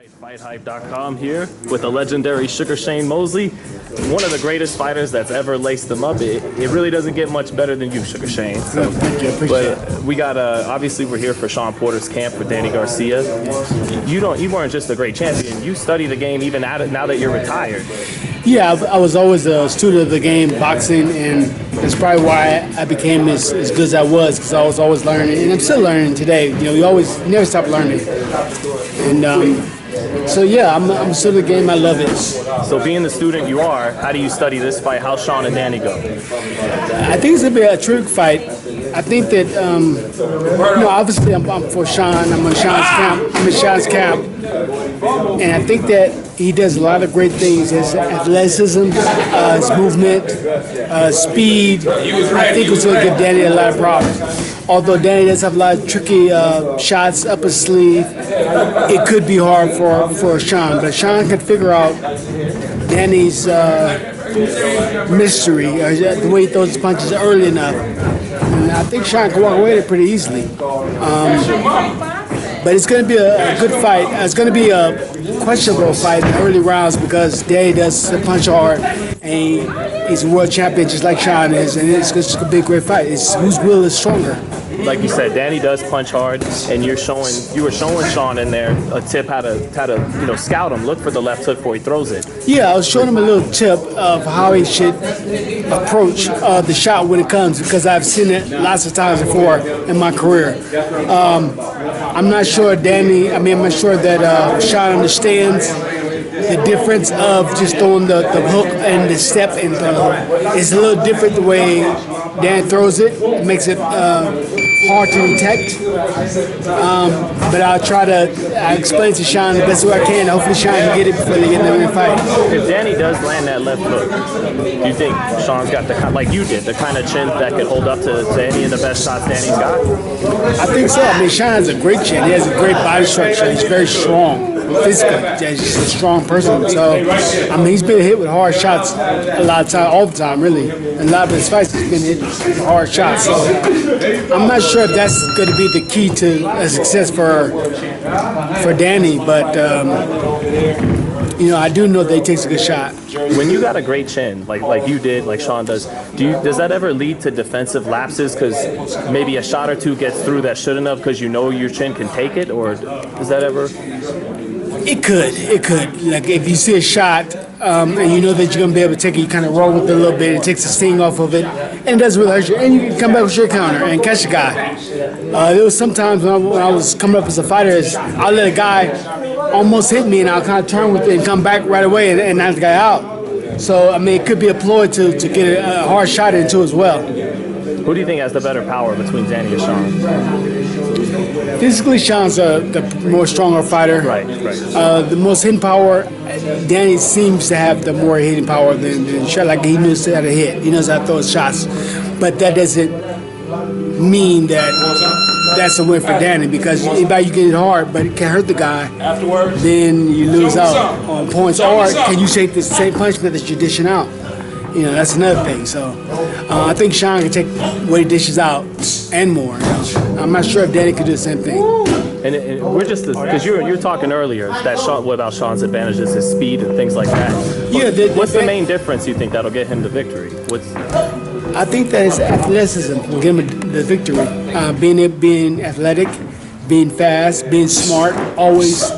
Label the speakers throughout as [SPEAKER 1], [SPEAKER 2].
[SPEAKER 1] FightHype.com here with the legendary Sugar Shane Mosley, one of the greatest fighters that's ever laced them up. It really doesn't get much better than you, Sugar Shane. So,
[SPEAKER 2] thank you, appreciate it.
[SPEAKER 1] We got obviously we're here for Shawn Porter's camp with Danny Garcia. You weren't just a great champion. You study the game even now that you're retired.
[SPEAKER 2] Yeah, I was always a student of the game, boxing, and that's probably why I became as good as I was, because I was always learning, and I'm still learning today. You never stop learning. And so yeah, I'm a student of the game. I love it.
[SPEAKER 1] So being the student you are, how do you study this fight? How's Shawn and Danny go?
[SPEAKER 2] I think it's gonna be a terrific fight. I think that obviously I'm for Shawn. I'm in Shawn's camp, and I think that he does a lot of great things. His athleticism, his movement, speed. I think it's going to give Danny a lot of problems. Although Danny does have a lot of tricky shots up his sleeve, it could be hard for Shawn. But Shawn can figure out Danny's mystery, the way he throws his punches early enough. And I think Shawn can walk away with it pretty easily. But it's going to be a good fight. It's going to be a questionable fight in the early rounds because Danny does punch hard, and he's a world champion just like Shawn is, and it's going to be a great fight. It's whose will is stronger.
[SPEAKER 1] Like you said, Danny does punch hard, and you were showing Shawn in there a tip how to scout him, look for the left hook before he throws it.
[SPEAKER 2] Yeah, I was showing him a little tip of how he should approach the shot when it comes, because I've seen it lots of times before in my career. I'm not sure I'm not sure that Shawn understands the difference of just throwing the hook and the step and it's a little different the way Dan throws it. It makes it hard to detect. But I'll try to explain to Shawn the best way I can. Hopefully Shawn can get it before they get in the fight.
[SPEAKER 1] If Danny does land that left hook, do you think Shawn's got like you did, the kind of chin that could hold up to any of the best shots Danny's got?
[SPEAKER 2] I think so. I mean, Shawn has a great chin. He has a great body structure. He's very strong. Physically, he's just a strong person. So, I mean, he's been hit with hard shots a lot of time, all the time, really. And a lot of his fights, he's been hit with hard shots. So, I'm not sure if that's going to be the key to a success for Danny, but I do know that he takes a good shot.
[SPEAKER 1] When you got a great chin, like you did, like Shawn does, does that ever lead to defensive lapses? Because maybe a shot or two gets through that shouldn't have, because your chin can take it, or does that ever?
[SPEAKER 2] It could. Like if you see a shot and you know that you're gonna be able to take it, you kind of roll with it a little bit. It takes the sting off of it, and it doesn't really hurt you. And you can come back with your counter and catch a guy. There was sometimes when I was coming up as a fighter, I'll let a guy almost hit me, and I'll kind of turn with it and come back right away and knock the guy out. So I mean, it could be a ploy to get a hard shot into as well.
[SPEAKER 1] Who do you think has the better power between Danny and Shawn?
[SPEAKER 2] Physically, Shawn's the more stronger fighter.
[SPEAKER 1] Right.
[SPEAKER 2] The most hitting power, Danny seems to have the more hitting power than Shawn. Like he knows how to hit. He knows how to throw his shots. But that doesn't mean that that's a win for Danny, because anybody you get it hard, but it can hurt the guy, then you lose out on points. Or can you take the same punishment that you're dishing out? That's another thing. So I think Shawn can take what he dishes out and more. I'm not sure if Danny could do the same thing.
[SPEAKER 1] And we're just because you were talking earlier that what about Shawn's advantages, his speed and things like that.
[SPEAKER 2] Yeah.
[SPEAKER 1] What's the main difference you think that'll get him the victory?
[SPEAKER 2] I think that his athleticism will give him the victory. Being athletic, being fast, being smart, always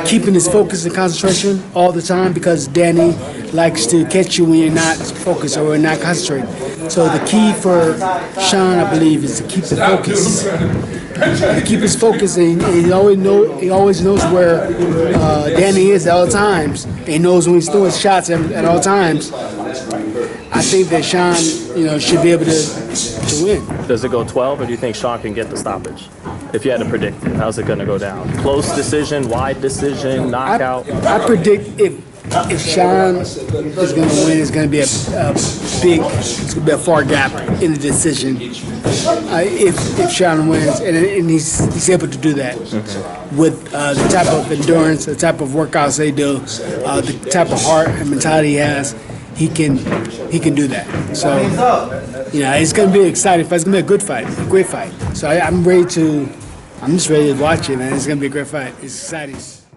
[SPEAKER 2] keeping his focus and concentration all the time, because Danny likes to catch you when you're not focused or not concentrating. So the key for Shawn, I believe, is to keep the focus. To keep his focus, and he always knows where Danny is at all times. And he knows when he's throwing shots at all times. I think that Shawn, should be able to win.
[SPEAKER 1] Does it go 12, or do you think Shawn can get the stoppage? If you had to predict it, how's it going to go down? Close decision, wide decision, knockout?
[SPEAKER 2] I predict if Shawn is going to win, it's going to be it's going to be a far gap in the decision. If Shawn wins, and he's able to do that with the type of endurance, the type of workouts they do, the type of heart and mentality he has. He can do that. So, it's going to be an exciting fight. It's going to be a good fight, a great fight. So I'm ready to I'm just ready to watch it, man. It's gonna be a great fight. It's exciting.